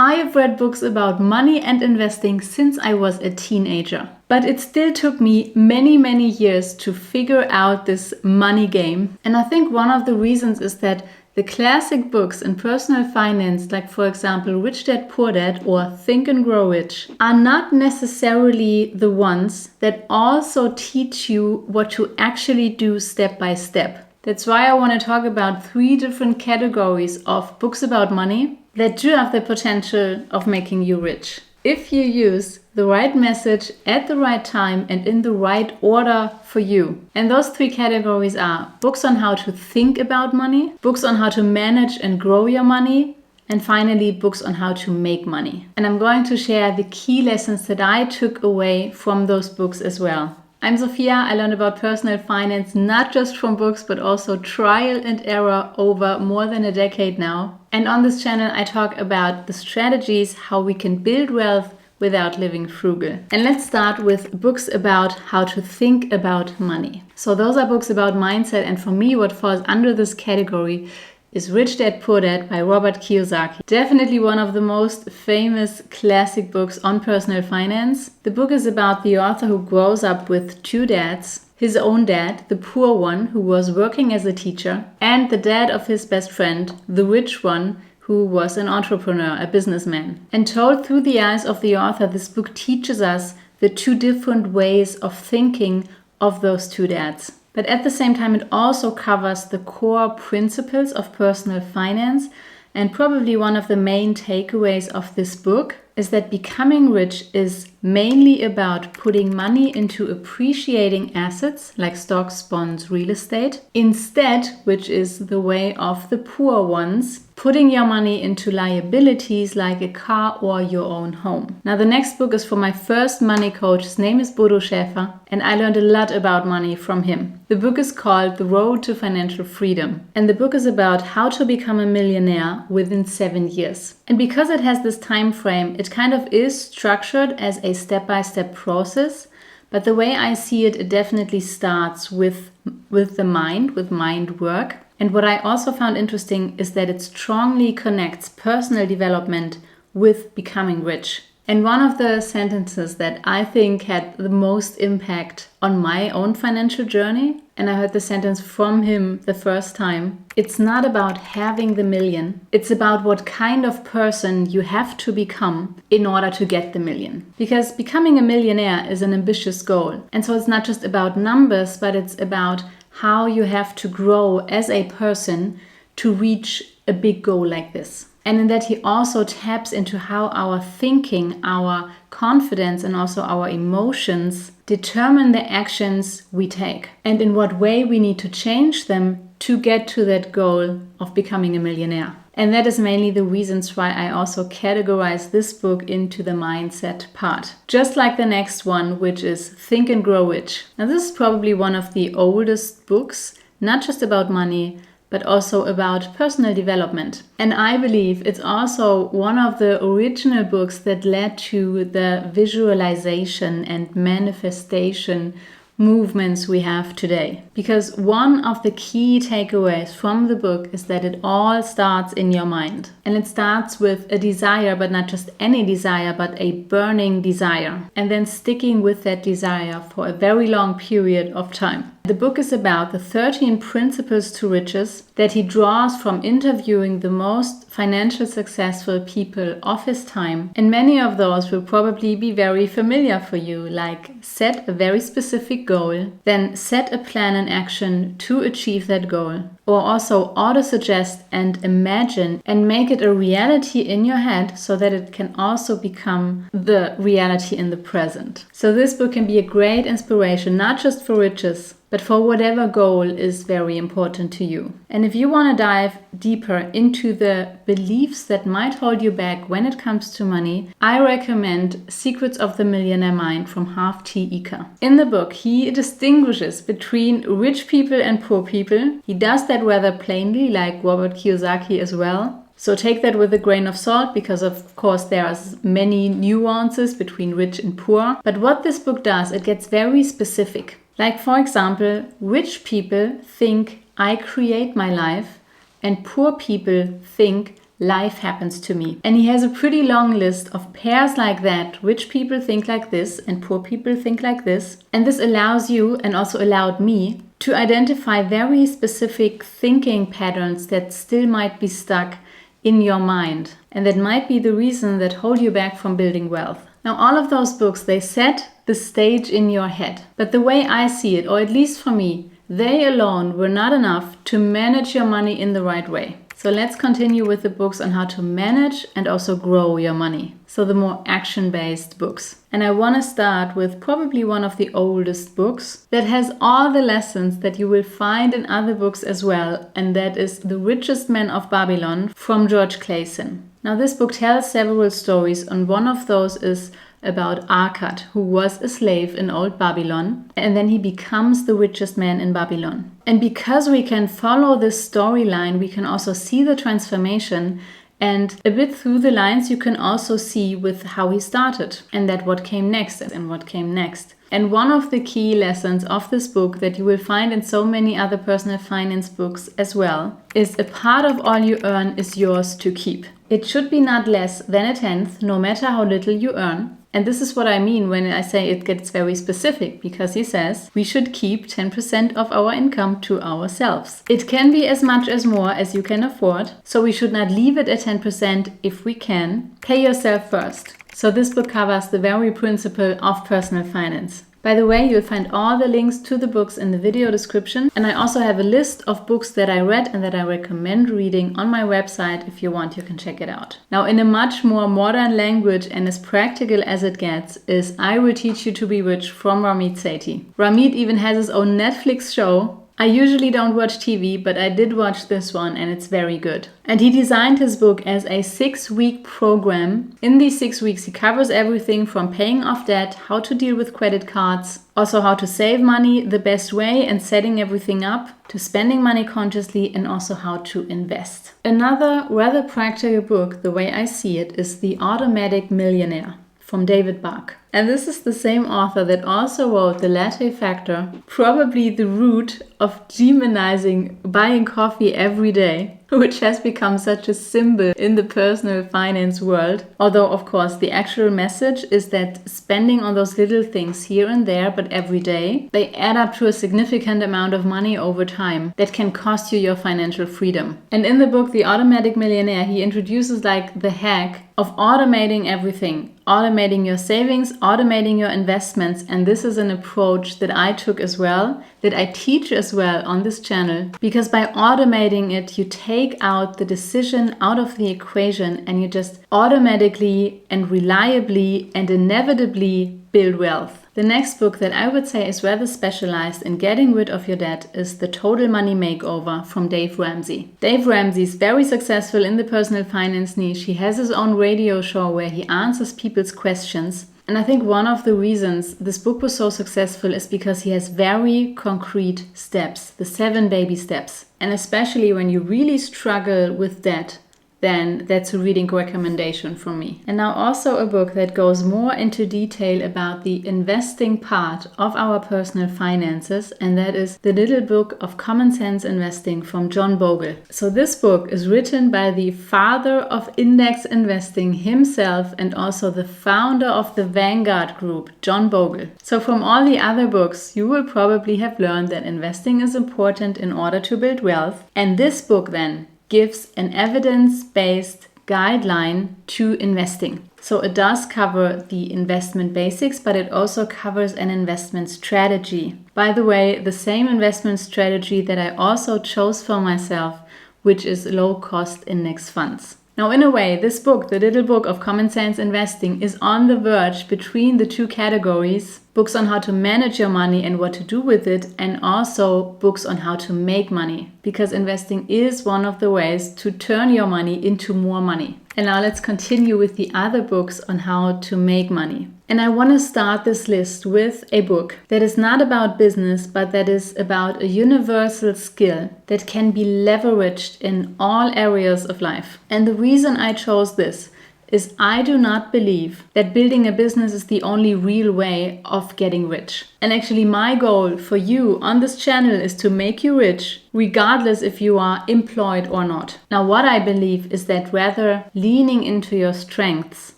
I have read books about money and investing since I was a teenager. But it still took me many years to figure out this money game. And I think one of the reasons is that the classic books in personal finance, like for example, Rich Dad, Poor Dad or Think and Grow Rich, are not necessarily the ones that also teach you what to actually do step by step. That's why I want to talk about 3 different categories of books about money that do have the potential of making you rich, if you use the right message at the right time and in the right order for you. And those 3 categories are books on how to think about money, books on how to manage and grow your money, and finally books on how to make money. And I'm going to share the key lessons that I took away from those books as well. I'm Sophia. I learned about personal finance not just from books, but also trial and error over more than a decade now. And on this channel, I talk about the strategies, how we can build wealth without living frugal. And let's start with books about how to think about money. So those are books about mindset. And for me, what falls under this category is Rich Dad, Poor Dad by Robert Kiyosaki. Definitely one of the most famous classic books on personal finance. The book is about the author who grows up with 2 dads. His own dad, the poor one, who was working as a teacher, and the dad of his best friend, the rich one, who was an entrepreneur, a businessman. And told through the eyes of the author, this book teaches us the 2 different ways of thinking of those 2 dads. But at the same time, it also covers the core principles of personal finance. And probably one of the main takeaways of this book is that becoming rich is mainly about putting money into appreciating assets like stocks, bonds, real estate. Instead, which is the way of the poor ones, putting your money into liabilities like a car or your own home. Now, the next book is from my first money coach. His name is Bodo Schäfer, and I learned a lot about money from him. The book is called The Road to Financial Freedom, and the book is about how to become a millionaire within 7 years. And because it has this time frame, it kind of is structured as a step-by-step process, but the way I see it, it definitely starts with the mind, with mind work. And what I also found interesting is that it strongly connects personal development with becoming rich. And one of the sentences that I think had the most impact on my own financial journey, and I heard the sentence from him the first time, it's not about having the million, it's about what kind of person you have to become in order to get the million. Because becoming a millionaire is an ambitious goal. And so it's not just about numbers, but it's about how you have to grow as a person to reach a big goal like this. And in that he also taps into how our thinking, our confidence, and also our emotions determine the actions we take and in what way we need to change them to get to that goal of becoming a millionaire. And that is mainly the reasons why I also categorize this book into the mindset part. Just like the next one, which is Think and Grow Rich. Now, this is probably one of the oldest books, not just about money, but also about personal development. And I believe it's also one of the original books that led to the visualization and manifestation movements we have today. Because one of the key takeaways from the book is that it all starts in your mind. And it starts with a desire, but not just any desire, but a burning desire. And then sticking with that desire for a very long period of time. The book is about the 13 principles to riches that he draws from interviewing the most financially successful people of his time. And many of those will probably be very familiar for you, like set a very specific goal, then set a plan and action to achieve that goal. Or also auto-suggest and imagine and make it a reality in your head so that it can also become the reality in the present. So this book can be a great inspiration, not just for riches, but for whatever goal is very important to you. And if you want to dive deeper into the beliefs that might hold you back when it comes to money, I recommend Secrets of the Millionaire Mind from Half T. Ika. In the book, he distinguishes between rich people and poor people. He does that rather plainly, like Robert Kiyosaki as well. So take that with a grain of salt, because of course there are many nuances between rich and poor. But what this book does, it gets very specific. Like, for example, rich people think I create my life and poor people think life happens to me. And he has a pretty long list of pairs like that. Rich people think like this and poor people think like this. And this allows you, and also allowed me, to identify very specific thinking patterns that still might be stuck in your mind. And that might be the reason that hold you back from building wealth. Now, all of those books, they set the stage in your head. But the way I see it, or at least for me, they alone were not enough to manage your money in the right way. So let's continue with the books on how to manage and also grow your money. So the more action-based books. And I want to start with probably one of the oldest books that has all the lessons that you will find in other books as well. And that is The Richest Man of Babylon from George Clason. Now this book tells several stories, and one of those is about Akkad, who was a slave in old Babylon, and then he becomes the richest man in Babylon. And because we can follow this storyline, we can also see the transformation, and a bit through the lines you can also see with how he started, and that what came next and what came next. And one of the key lessons of this book that you will find in so many other personal finance books as well is a part of all you earn is yours to keep. It should be not less than a tenth, no matter how little you earn. And this is what I mean when I say it gets very specific, because he says we should keep 10% of our income to ourselves. It can be as much as more as you can afford, so we should not leave it at 10% if we can. Pay yourself first. So this book covers the very principle of personal finance. By the way, you'll find all the links to the books in the video description, and I also have a list of books that I read and that I recommend reading on my website. If you want, you can check it out. Now, in a much more modern language and as practical as it gets is I Will Teach You to Be Rich from Ramit Sethi. Ramit even has his own Netflix show. I usually don't watch TV, but I did watch this one and it's very good. And he designed his book as a 6-week program. In these 6 weeks, he covers everything from paying off debt, how to deal with credit cards, also how to save money the best way and setting everything up, to spending money consciously, and also how to invest. Another rather practical book, the way I see it, is The Automatic Millionaire from David Bach. And this is the same author that also wrote The Latte Factor, probably the root of demonizing buying coffee every day, which has become such a symbol in the personal finance world. Although, of course, the actual message is that spending on those little things here and there, but every day, they add up to a significant amount of money over time that can cost you your financial freedom. And in the book, The Automatic Millionaire, he introduces like the hack of automating everything, automating your savings, automating your investments. And this is an approach that I took as well, that I teach as well on this channel, because by automating it, you take out the decision out of the equation and you just automatically and reliably and inevitably build wealth. The next book that I would say is rather specialized in getting rid of your debt is The Total Money Makeover from Dave Ramsey. Dave Ramsey is very successful in the personal finance niche. He has his own radio show where he answers people's questions. And I think one of the reasons this book was so successful is because he has very concrete steps, the 7 baby steps. And especially when you really struggle with debt, then that's a reading recommendation from me. And now also a book that goes more into detail about the investing part of our personal finances, and that is The Little Book of Common Sense Investing from John Bogle. So this book is written by the father of index investing himself and also the founder of the Vanguard Group, John Bogle. So from all the other books, you will probably have learned that investing is important in order to build wealth. And this book then gives an evidence-based guideline to investing. So it does cover the investment basics, but it also covers an investment strategy. By the way, the same investment strategy that I also chose for myself, which is low-cost index funds. Now, in a way, this book, The Little Book of Common Sense Investing, is on the verge between the two categories, books on how to manage your money and what to do with it, and also books on how to make money, because investing is one of the ways to turn your money into more money. And now let's continue with the other books on how to make money. And I want to start this list with a book that is not about business, but that is about a universal skill that can be leveraged in all areas of life. And the reason I chose this is I do not believe that building a business is the only real way of getting rich. And actually my goal for you on this channel is to make you rich, regardless if you are employed or not. Now, what I believe is that rather leaning into your strengths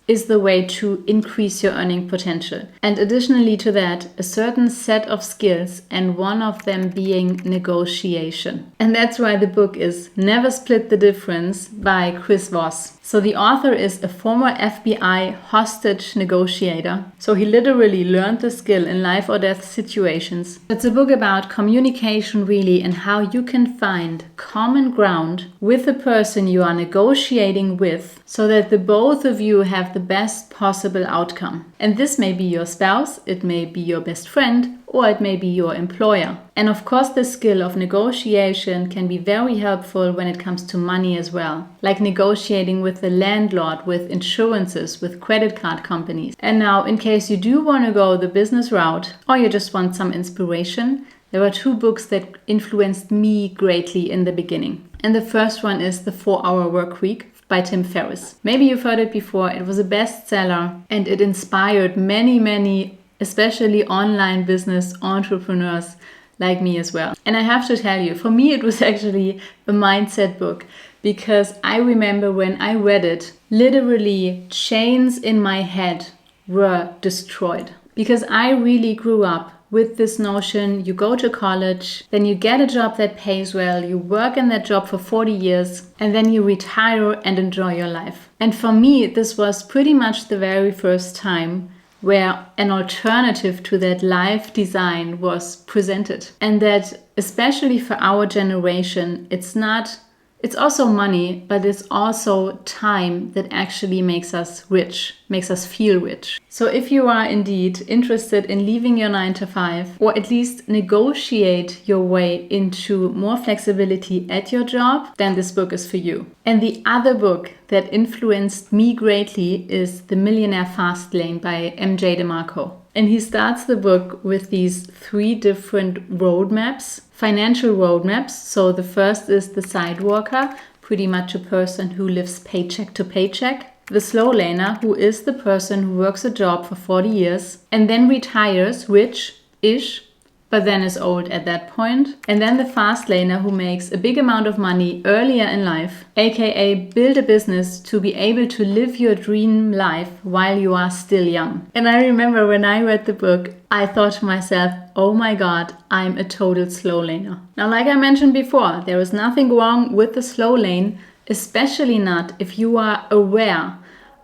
is the way to increase your earning potential. And additionally to that, a certain set of skills, and one of them being negotiation. And that's why the book is Never Split the Difference by Chris Voss. So the author is a former FBI hostage negotiator. So he literally learned the skill in life or death situations. It's a book about communication really, and how you can find common ground with the person you are negotiating with, so that the both of you have the best possible outcome. And this may be your spouse, it may be your best friend, or it may be your employer. And of course, the skill of negotiation can be very helpful when it comes to money as well, like negotiating with the landlord, with insurances, with credit card companies. And now, in case you do want to go the business route, or you just want some inspiration, there are 2 books that influenced me greatly in the beginning. And the first one is The 4-Hour Workweek by Tim Ferriss. Maybe you've heard it before. It was a bestseller and it inspired many, especially online business entrepreneurs like me as well. And I have to tell you, for me, it was actually a mindset book, because I remember when I read it, literally chains in my head were destroyed. Because I really grew up with this notion, you go to college, then you get a job that pays well, you work in that job for 40 years, and then you retire and enjoy your life. And for me, this was pretty much the very first time where an alternative to that life design was presented. And that, especially for our generation, it's also money, but it's also time that actually makes us rich, makes us feel rich. So if you are indeed interested in leaving your 9-to-5, or at least negotiate your way into more flexibility at your job, then this book is for you. And the other book that influenced me greatly is The Millionaire Fast Lane by MJ DeMarco. And he starts the book with these 3 different roadmaps, financial roadmaps. So the first is the sidewalker, pretty much a person who lives paycheck to paycheck. The slow laner, who is the person who works a job for 40 years and then retires rich-ish, but then is old at that point. And then the fast laner, who makes a big amount of money earlier in life, aka build a business to be able to live your dream life while you are still young. And I remember when I read the book, I thought to myself, oh my God, I'm a total slow laner. Now, like I mentioned before, there is nothing wrong with the slow lane, especially not if you are aware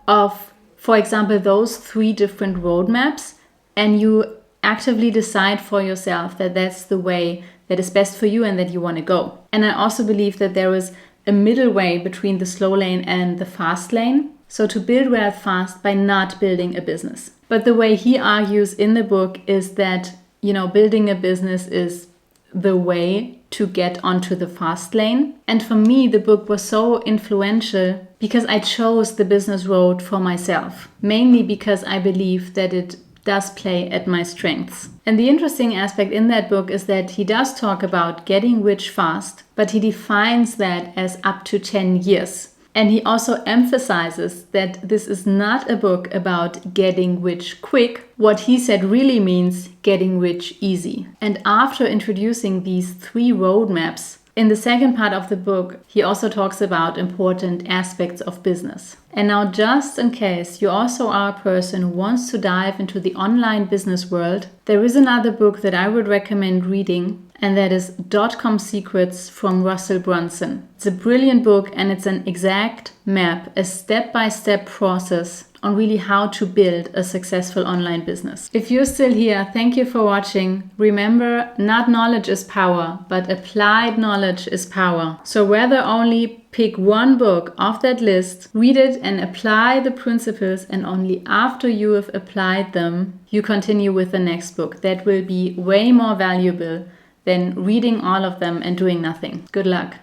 of, for example, those 3 different roadmaps, and you actively decide for yourself that that's the way that is best for you and that you want to go. And I also believe that there is a middle way between the slow lane and the fast lane. So to build wealth fast by not building a business. But the way he argues in the book is that, building a business is the way to get onto the fast lane. And for me, the book was so influential because I chose the business road for myself, mainly because I believe that it does play at my strengths. And the interesting aspect in that book is that he does talk about getting rich fast, but he defines that as up to 10 years. And he also emphasizes that this is not a book about getting rich quick. What he said really means getting rich easy. And after introducing these 3 roadmaps, in the second part of the book, he also talks about important aspects of business. And now, just in case you also are a person who wants to dive into the online business world, there is another book that I would recommend reading, and that is .com Secrets from Russell Brunson. It's a brilliant book, and it's an exact map, a step-by-step process on really how to build a successful online business. If you're still here, thank you for watching. Remember, not knowledge is power, but applied knowledge is power. So whether only pick one book off that list, read it and apply the principles, and only after you have applied them, you continue with the next book. That will be way more valuable than reading all of them and doing nothing. Good luck.